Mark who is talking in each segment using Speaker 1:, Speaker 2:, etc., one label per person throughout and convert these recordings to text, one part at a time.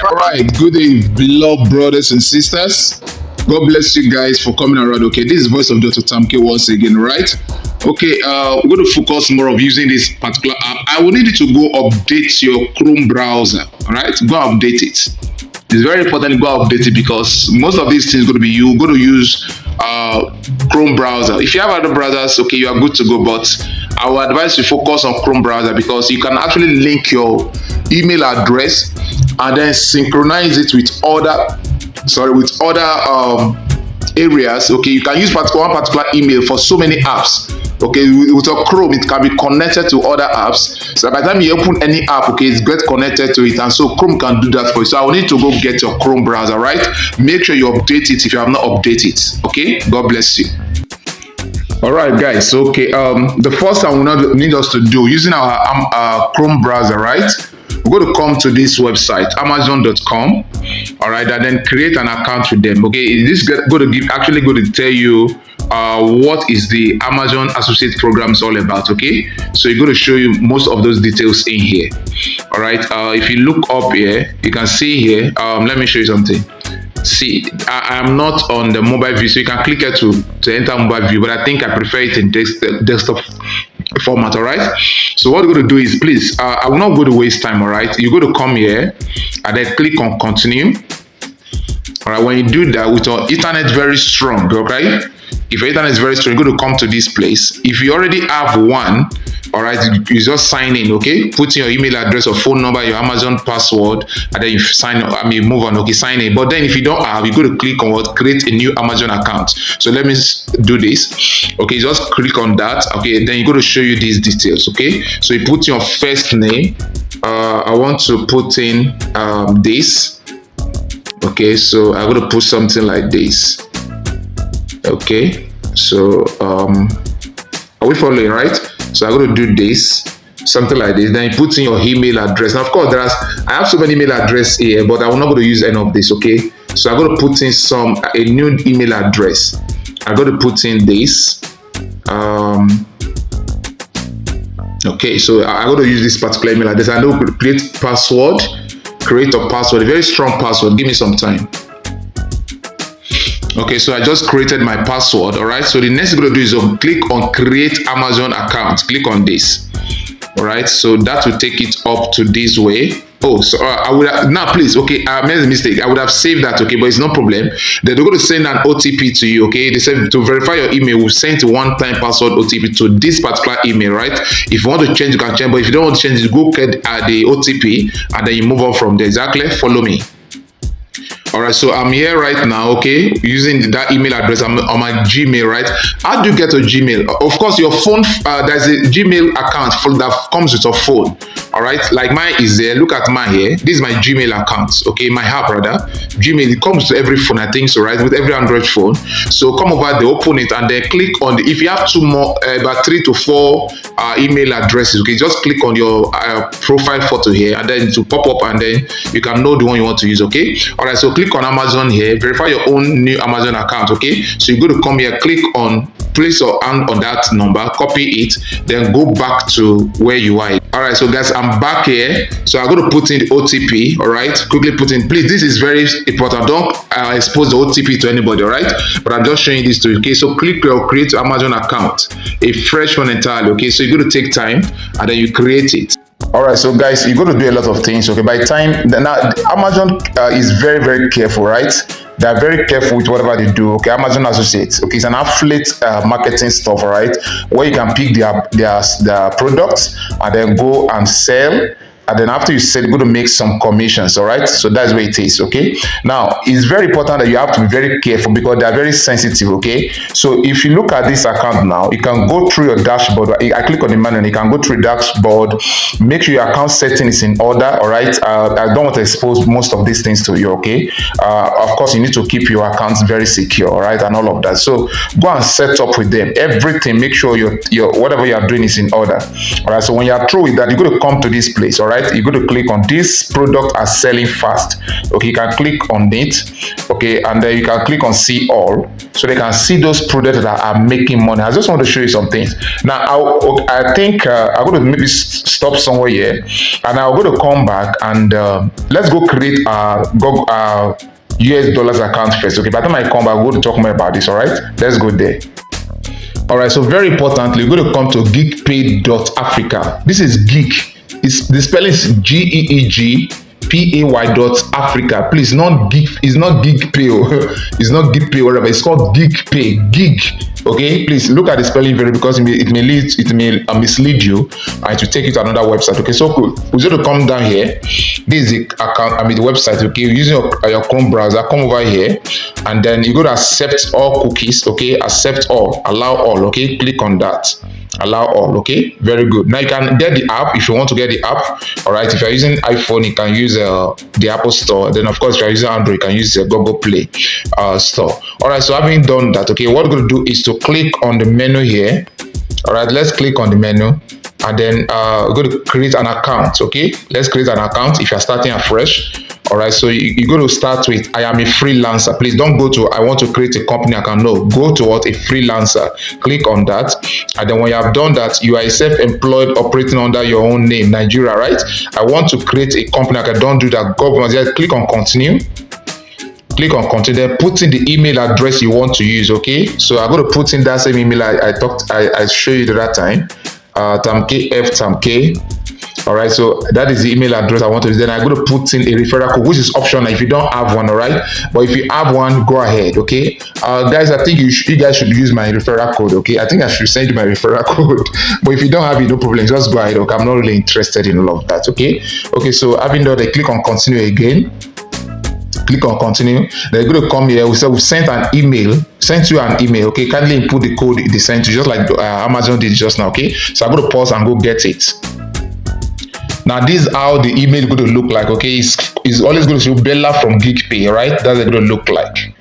Speaker 1: All right, good day, beloved brothers and sisters. God bless you guys for coming around. Okay, this is voice of Dr. Tamke once again, right? Okay, we're going to focus more of using this particular app. I will need you to go update your Chrome browser. All right, go update it. It's very important to go update it because most of these things going to be you going to use Chrome browser. If you have other browsers, okay, you are good to go. But I will advise you focus on Chrome browser because you can actually link your email address and then synchronize it with other areas. Okay, you can use one particular email for so many apps. Okay, with a Chrome, it can be connected to other apps. So by the time you open any app, okay, it's get connected to it, and so Chrome can do that for you. So I will need to go get your Chrome browser, right? Make sure you update it if you have not updated it. Okay, God bless you. All right, guys. Okay, the first thing we need us to do using our Chrome browser, right? We're going to come to this website, Amazon.com. All right, and then create an account with them. Okay, this is going to tell you what is the Amazon Associate Programs all about. Okay, so it's going to show you most of those details in here. All right, if you look up here, you can see here. Let me show you something. See, I am not on the mobile view, so you can click here to enter mobile view, but I think I prefer it in desktop format. All right, so what we're going to do is, please, I will not go to waste time. All right, you're going to come here and then click on continue. All right, when you do that with your internet very strong, okay, if your internet is very strong, you're going to come to this place. If you already have one, all right, you just sign in. Okay, put in your email address or phone number, your Amazon password, and then you sign up. Move on. Okay, sign in. But then if you don't have, you go to click on what, create a new Amazon account. So let me do this. Okay, just click on that. Okay, then you go to show you these details. Okay, so you put your first name. I want to put in this. Okay, so I'm going to put something like this. Okay, so are we following, right? So I'm going to do this, something like this. Then you put in your email address. Now, of course, I have so many email address here, but I'm not going to use any of this. Okay, so I'm going to put in a new email address. I'm going to put in this. Okay, so I'm going to use this particular email address. I'm going to create password. Create a password, a very strong password. Give me some time. Okay, so I just created my password. All right, so the next thing I'm going to do is click on create Amazon account. Click on this. All right, so that will take it up to this way. Oh, so I would have, now please, okay, I made a mistake. I would have saved that, okay, but it's no problem. Then they're going to send an OTP to you, okay? They said to verify your email, we'll send one-time password OTP to this particular email, right? If you want to change, you can change, but if you don't want to change, you go get the OTP and then you move on from there. Exactly, follow me. All right, so I'm here right now, okay, using that email address. I'm on my Gmail, right? How do you get a Gmail? Of course, your phone, there's a Gmail account that comes with a phone. All right, like mine is there. Look at mine here. This is my Gmail account, okay, my app rather. Gmail, it comes to every phone, I think so, right? With every Android phone. So come over there, open it, and then click on if you have about 3 to 4 email addresses, okay, just click on your profile photo here, and then to pop up, and then you can know the one you want to use, okay? All right, so click on Amazon here, verify your own new Amazon account, okay? So you go to come here, click on place your hand on that number, copy it, then go back to where you are. All right, so guys, I'm back here. So I'm going to put in the OTP. All right, quickly put in. Please, this is very important. Don't expose the OTP to anybody. All right, but I'm just showing you this to you. Okay, so click your create Amazon account, a fresh one entirely. Okay, so you're going to take time and then you create it. All right, so guys, you're going to do a lot of things. Okay, by the time now Amazon is very, very careful, right? They are very careful with whatever they do. Okay, Amazon Associates. Okay, it's an affiliate marketing stuff, all right, where you can pick their products and then go and sell. And then after you sell, you're going to make some commissions, all right? So that's where it is, okay? Now, it's very important that you have to be very careful because they are very sensitive, okay? So if you look at this account now, you can go through your dashboard. I click on the menu and you can go through the dashboard. Make sure your account setting is in order, all right? I don't want to expose most of these things to you, okay? Of course, you need to keep your accounts very secure, all right? And all of that. So go and set up with them. Everything, make sure your whatever you are doing is in order, all right? So when you are through with that, you're going to come to this place, all right? right? You're going to click on this product are selling fast. Okay, you can click on it. Okay, and then you can click on see all, so they can see those products that are making money. I just want to show you some things. Now, I think I'm going to maybe stop somewhere here, and I'm going to come back and let's go create a US dollars account first. Okay, by the time I come back, we're going to talk more about this. All right, let's go there. All right, so very importantly, we're going to come to geekpay.africa. This is geek. The spelling is GEEGPAY.Africa. Please, not geek. It's not geekpay. It's not geekpay, whatever. It's called geekpay. Geek. Okay, please look at the spelling very, because it may mislead you, and to take you to another website. Okay, so cool. We're going to come down here. This is the account. The website. Okay, using your Chrome browser, come over here, and then you go to accept all cookies. Okay, accept all, allow all. Okay, click on that. Allow all. Okay, very good. Now you can get the app if you want to get the app. All right, if you're using iPhone, you can use the Apple Store. Then of course, if you're using Android, you can use the Google Play Store. All right, so having done that, okay, what we're going to do is to click on the menu here. All right, let's click on the menu, and then we're going to create an account. Okay, let's create an account if you're starting afresh. All right, so you're going to start with I am a freelancer. Please don't go to I want to create a company account. No, go to what? A freelancer. Click on that, and then when you have done that, you are a self-employed operating under your own name, Nigeria, right? I want to create a company account. Don't do that. Just click on continue. Click on continue, then put in the email address you want to use. Okay, so I'm going to put in that same email I showed you that time, tamk. All right, so that is the email address I want to use. Then I'm going to put in a referral code, which is optional if you don't have one. All right, but if you have one, go ahead. Okay, guys, I think you guys should use my referral code. Okay, I think I should send you my referral code, but if you don't have it, no problem, just go ahead. Okay, I'm not really interested in all of that. Okay, so having done that, click on continue again. Click on continue. They're going to come here. We sent you an email. Okay, kindly input the code they sent you, just like Amazon did just now. Okay, so I'm going to pause and go get it. Now this is how the email is going to look like. Okay, it's always going to show Bella from GeekPay. Right, that's what it's going to look like.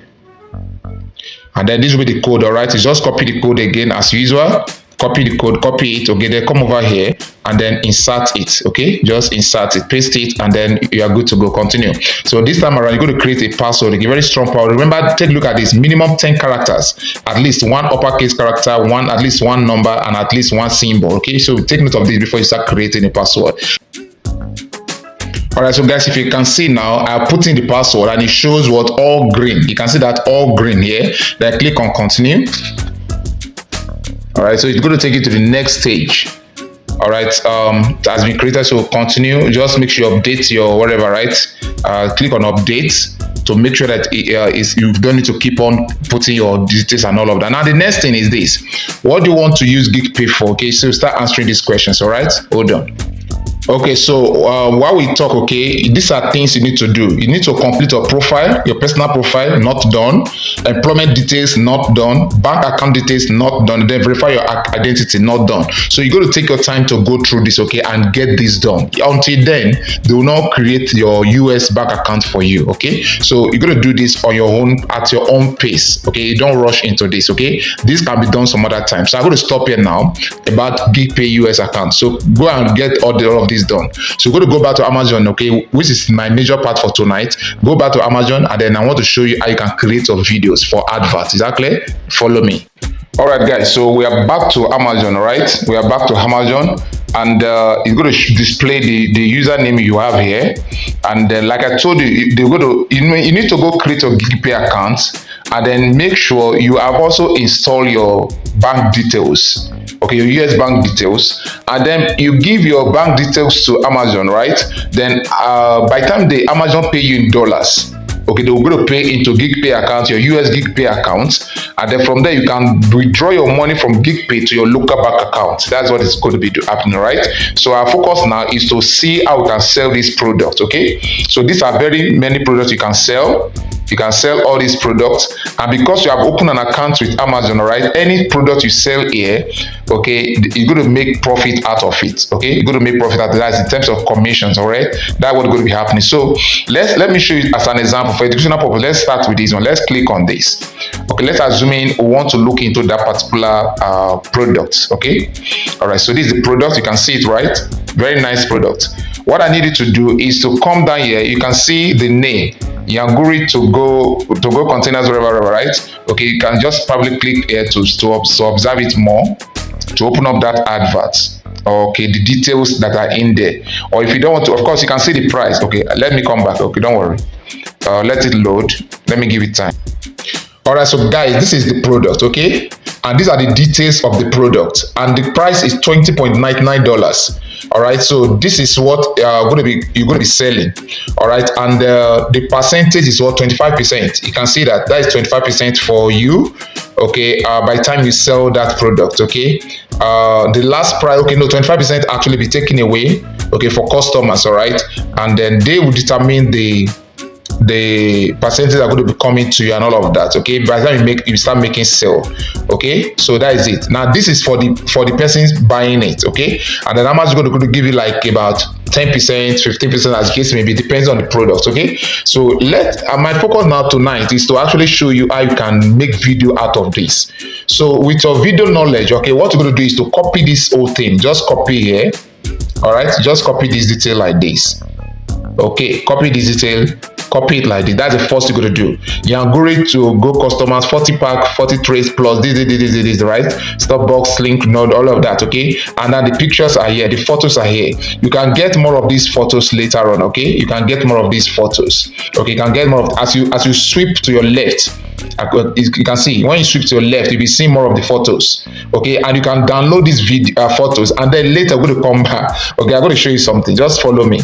Speaker 1: And then this will be the code. All right, you just copy the code again as usual. Copy the code, copy it. Okay, then come over here and then insert it. Okay, just insert it, paste it, and then you are good to go. Continue. So this time around, you're going to create a password, a very strong password. Remember, take a look at this: minimum 10 characters, at least one uppercase character, at least one number, and at least one symbol. Okay, so take note of this before you start creating a password. All right, so guys, if you can see now, I put in the password and it shows what? All green. You can see that all green here. Then click on continue. All right, so it's going to take you to the next stage. All right, it has been created, so continue. Just make sure you update your whatever, right? Click on update to make sure that you don't need to keep on putting your details and all of that. Now the next thing is this: what do you want to use GeekPay for? Okay, so start answering these questions. All right, hold on. Okay, so while we talk, okay, these are things you need to do. You need to complete your profile, your personal profile, not done. Employment details, not done. Bank account details, not done. Then verify your identity, not done. So you got to take your time to go through this, okay, and get this done. Until then, they will not create your US bank account for you, okay? So you're going to do this on your own, at your own pace, okay? You don't rush into this, okay? This can be done some other time. So I'm going to stop here now about GeekPay US account. So go and get all of this done. So we're going to go back to Amazon, okay, which is my major part for tonight. Go back to Amazon, and then I want to show you how you can create your videos for adverts. Is that clear? Follow me. All right, guys, so we are back to Amazon. All right, we are back to Amazon, and it's going to display the username you have here. And then, like I told you, they're going to you need to go create your GeekPay account, and then make sure you have also installed your bank details. Okay, your US bank details, and then you give your bank details to Amazon, right? Then by the time Amazon pay you in dollars, okay, they will go to pay into GeekPay account, your US GeekPay account, and then from there you can withdraw your money from GeekPay to your local bank account. That's what is going to be happening, right? So our focus now is to see how we can sell this product. Okay, so these are very many products you can sell. You can sell all these products, and because you have opened an account with Amazon, right, any product you sell here, okay, you're going to make profit out of it. Okay, you're going to make profit out of that in terms of commissions. All right, that's what's going to be happening. So let me show you as an example for educational purpose. Let's start with this one. Let's click on this. Okay, let's assume we want to look into that particular product. Okay, all right, so this is the product. You can see it, right? Very nice product. What I need you to do is to come down here. You can see the name, Yanguri to go containers, wherever, right? Okay, you can just probably click here to observe it more, to open up that advert. Okay, the details that are in there. Or if you don't want to, of course, you can see the price. Okay, let me come back. Okay, don't worry. Let it load. Let me give it time. All right, so guys, this is the product, okay? And these are the details of the product, and the price is $20.99. All right, so this is what you're going to be selling. All right, and the percentage is what, 25%. You can see that is 25% for you. Okay, by the time you sell that product. Okay, the last price, okay, no, 25% actually be taken away, okay, for customers. All right, and then they will determine the percentages are going to be coming to you and all of that. Okay, by the time you start making sale. Okay, so that is it. Now this is for the persons buying it. Okay, and then Amazon is going to give you like about 10%, 15%, as the case may be, depends on the product. Okay, so my focus now tonight is to actually show you how you can make video out of this. So with your video knowledge, okay, what you're going to do is to copy this whole thing. Just copy here. All right, just copy this detail like this. Okay, copy this detail, copy it like this. That's the first you're going to do. Yanguri to go customers, 40 pack, 40 trays plus this, right? Stop box, link, node, all of that. Okay, and then the pictures are here, the photos are here. You can get more of these photos later on. Okay, you can get more of these photos. Okay, you can get more of, as you sweep to your left. You can see when you sweep to your left, you'll be seeing more of the photos. Okay, and you can download these photos, and then later I'm going to come back. Okay, I'm going to show you something. Just follow me.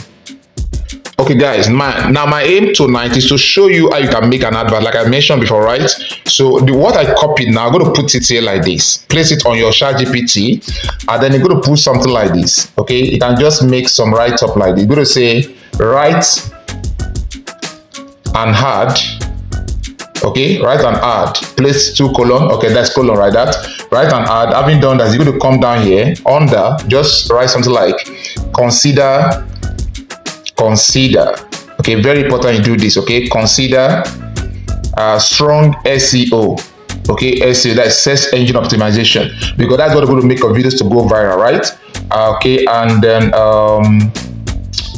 Speaker 1: Okay guys, my aim tonight is to show you how you can make an advert, like I mentioned before, right? So what I copied now, I'm going to put it here like this. Place it on your ChatGPT, and then you're going to put something like this. Okay, you can just make some write-up like this. You're going to say write and add. Okay, write and add. Place 2 colon. Okay, that's colon, right? That write and add. Having done that, you're going to come down here under. Just write something like consider. Okay, very important you do this. Okay, consider strong SEO. Okay, SEO, that's search engine optimization, because that's what we're going to make our videos to go viral, right? Okay, and then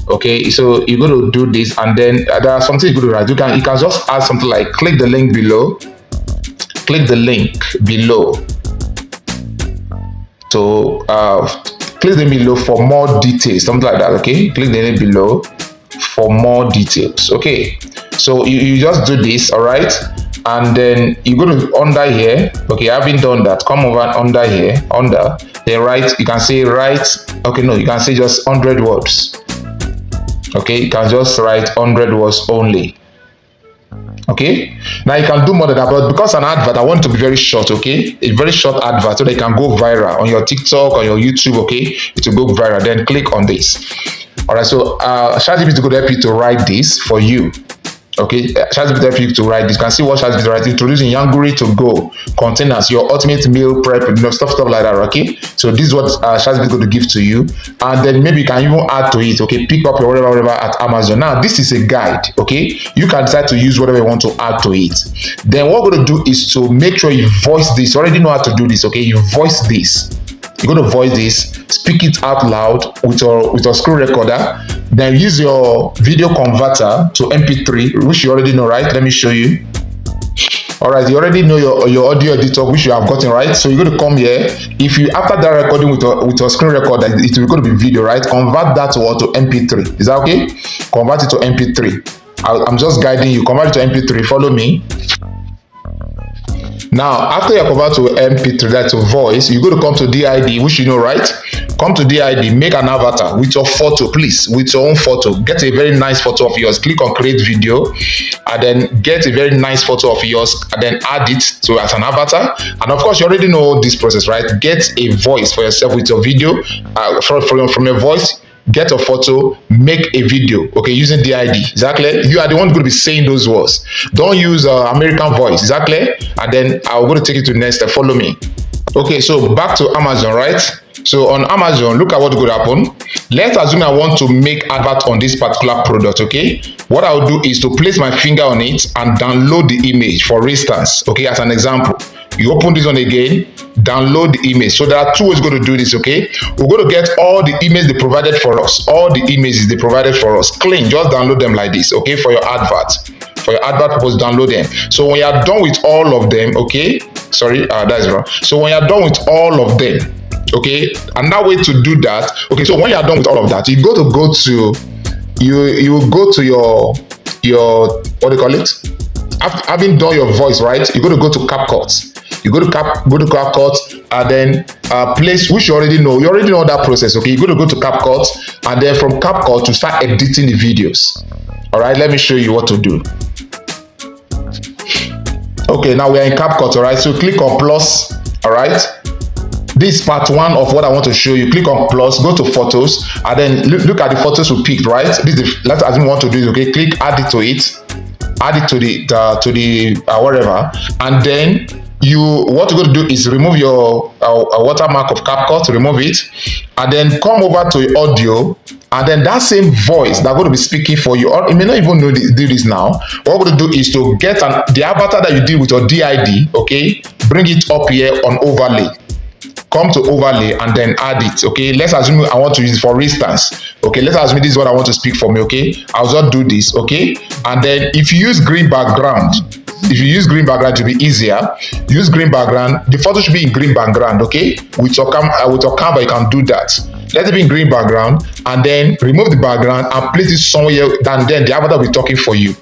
Speaker 1: okay, so you're going to do this, and then there are something you're going to write. You can just add something like click the link below. Click the link below. So click the link below for more details, something like that. Okay, click the link below for more details. Okay, so you just do this, all right, and then you go to under here. Okay, having done that, come over under here, under then write. You can say write. Okay, no, you can say just 100 words. Okay, you can just write 100 words only. Okay, now you can do more than that, but because an advert, I want it to be very short. Okay, a very short advert, so they can go viral on your TikTok, on your YouTube. Okay, it will go viral. Then click on this. All right, so ChatGPT is going to help you to write this for you. Okay, ChatGPT help you to write this. You can see what ChatGPT writes. Introducing Yanguri to go containers, your ultimate meal prep, stuff like that. Okay, so this is what ChatGPT is going to give to you, and then maybe you can even add to it. Okay, pick up your whatever at Amazon. Now this is a guide. Okay, you can decide to use whatever you want to add to it. Then what we're going to do is to make sure you voice this. You already know how to do this. Okay, you voice this. You're going to voice this, speak it out loud with your screen recorder, then use your video converter to MP3, which you already know, right? Let me show you. All right, you already know your audio editor, which you have gotten, right? So you're going to come here. If you, after that recording with your screen recorder, it will going to be video, right? Convert that to MP3. Is that okay? Convert it to MP3. I'm just guiding you. Convert it to MP3. Follow me. Now, after you convert to MP3, that's a voice, you're going to come to DID, which you know, right? Come to DID, make an avatar with your photo, please, with your own photo. Get a very nice photo of yours. Click on create video, and then get a very nice photo of yours, and then add it to as an avatar. And of course, you already know this process, right? Get a voice for yourself with your video. From your voice, get a photo, make a video, okay, using DID. Exactly. You are the one going to be saying those words. Don't use American voice. Exactly. And then I'm going to take you to the next step. Follow me. Okay, so back to Amazon, right? So on Amazon, look at what could happen. Let's assume I want to make advert on this particular product. Okay, what I'll do is to place my finger on it and download the image, for instance. Okay, as an example, you open this one again, download the image. So there are two ways we're going to do this, okay? We're going to get all the images they provided for us, all the images they provided for us, clean, just download them like this, okay, for your advert. For your advert purpose, download them. So when you're done with all of them, okay, sorry, that's wrong. So when you're done with all of them, okay, another way to do that, okay, so when you're done with all of that, you go to you will go to your what do you call it? After having done your voice, right, you're going to go to CapCut. You go to CapCut and then place, which you already know that process, okay? You're going to go to CapCut, and then from CapCut to start editing the videos. All right, let me show you what to do. Okay, now we are in CapCut, all right? So click on plus, all right? This is part one of what I want to show you. Click on plus, go to photos, and then look at the photos we picked, right? This is let's assume we want to do it, okay? Click add it to it, add it to the whatever, and then what you're going to do is remove your watermark of CapCut, remove it, and then come over to your audio, and then that same voice that's going to be speaking for you, or you may not even know do this now. What we're going to do is to get the avatar that you did with your DID, okay, bring it up here on overlay. Come to overlay and then add it, okay? Let's assume I want to use it for instance, okay? Let's assume this is what I want to speak for me, okay? I'll just do this, okay? And then if you use green background, to be easier, use green background. The photo should be in green background, okay? With your camera, you can do that. Let it be in green background, and then remove the background and place it somewhere, and then the avatar will be talking for you.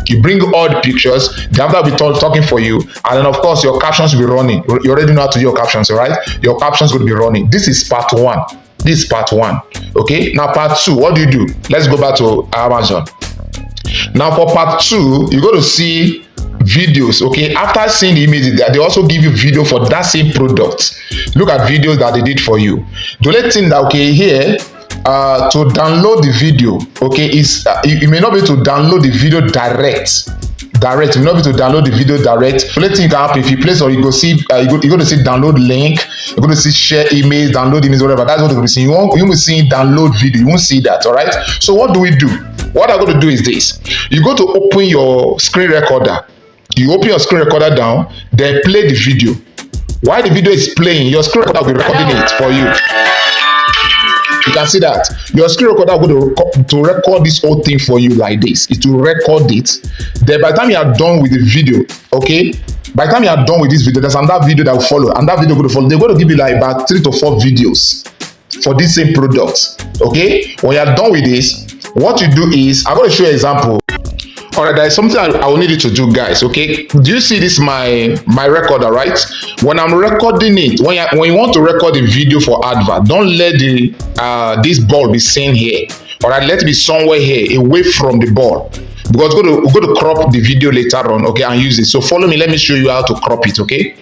Speaker 1: You bring all the pictures, the avatar will be talking for you, and then of course your captions will be running. You already know how to do your captions, all right? Your captions will be running. This is part one. This is part one, okay? Now part two, what do you do? Let's go back to Amazon. Now for part two, you're going to see videos, okay? After seeing the images, they also give you video for that same product. Look at videos that they did for you. The only thing that, okay, here, to download the video, okay, is you may not be able to download the video direct. You may not be able to download the video direct. The only thing can happen if you place, or you go see, you're going to see download link, you're going to see share image, download image, whatever. That's what you're going to see. You won't be seeing download video. You won't see that, all right? So what do we do? What I'm going to do is this. You go to open your screen recorder. You open your screen recorder down, then play the video. While the video is playing, your screen recorder will be recording it for you. You can see that your screen recorder will to record this whole thing for you like this. It will record it. Then by the time you are done with the video, okay, by the time you are done with this video, there's another video that will follow, and that video will follow. They're going to give you like about 3 to 4 videos for this same product, okay? When you are done with this, what you do is, I'm going to show you an example. All right, there is something I will need you to do, guys, okay? Do you see this, my recorder, right? When I'm recording it, when you want to record a video for advert, don't let this ball be seen here. All right, let it be somewhere here, away from the ball, because we're going to crop the video later on, okay, and use it. So follow me, let me show you how to crop it, okay?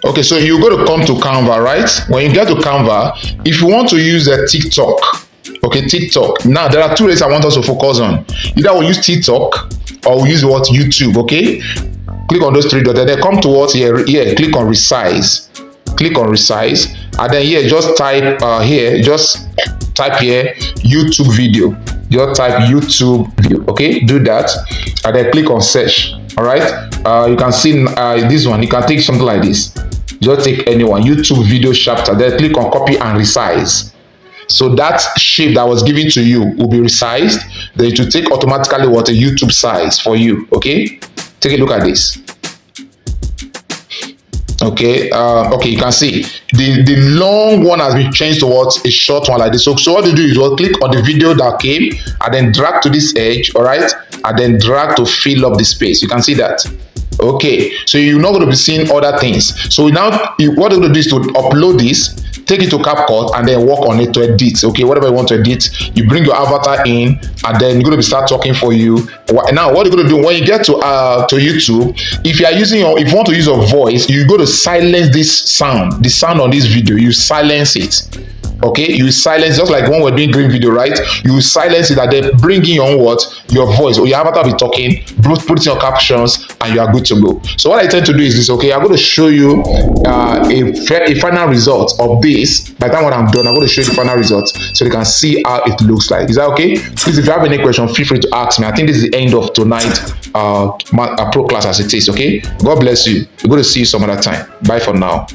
Speaker 1: Okay, so you're going to come to Canva, right? When you get to Canva, if you want to use a TikTok, okay, TikTok. Now, there are two ways I want us to focus on. Either we'll use TikTok or we'll use what? YouTube, okay? Click on those three dots, and then come towards here, click on resize. Click on resize, and then here, just type here, YouTube video. Just type YouTube video, okay? Do that, and then click on search, all right? You can see this one. You can take something like this. Just take anyone, YouTube video chapter, then click on copy and resize. So that shape that was given to you will be resized. Then it will take automatically what a YouTube size for you. Okay, take a look at this. Okay, okay, you can see the long one has been changed towards a short one like this. So what you do is click on the video that came, and then drag to this edge, all right, and then drag to fill up the space. You can see that. Okay, so you're not going to be seeing other things. So now what you're going to do is to upload this, take it to CapCut, and then work on it to edit. Okay, whatever you want to edit, you bring your avatar in, and then you're going to start talking for you. Now, what you're going to do when you get to YouTube, if you are using if you want to use your voice, you go to silence this sound, the sound on this video. You silence it. Okay, you silence, just like when we're doing green video, right? You silence it and then bring in your own what, your voice, or your avatar be talking, put in your captions, and you are good to go. So what I tend to do is this. Okay, I'm going to show you a final result of this. By the time when I'm done, I'm going to show you the final result so you can see how it looks like. Is that okay? Please, if you have any question, feel free to ask me. I think this is the end of tonight pro class as it is. Okay, God bless you. We're going to see you some other time. Bye for now.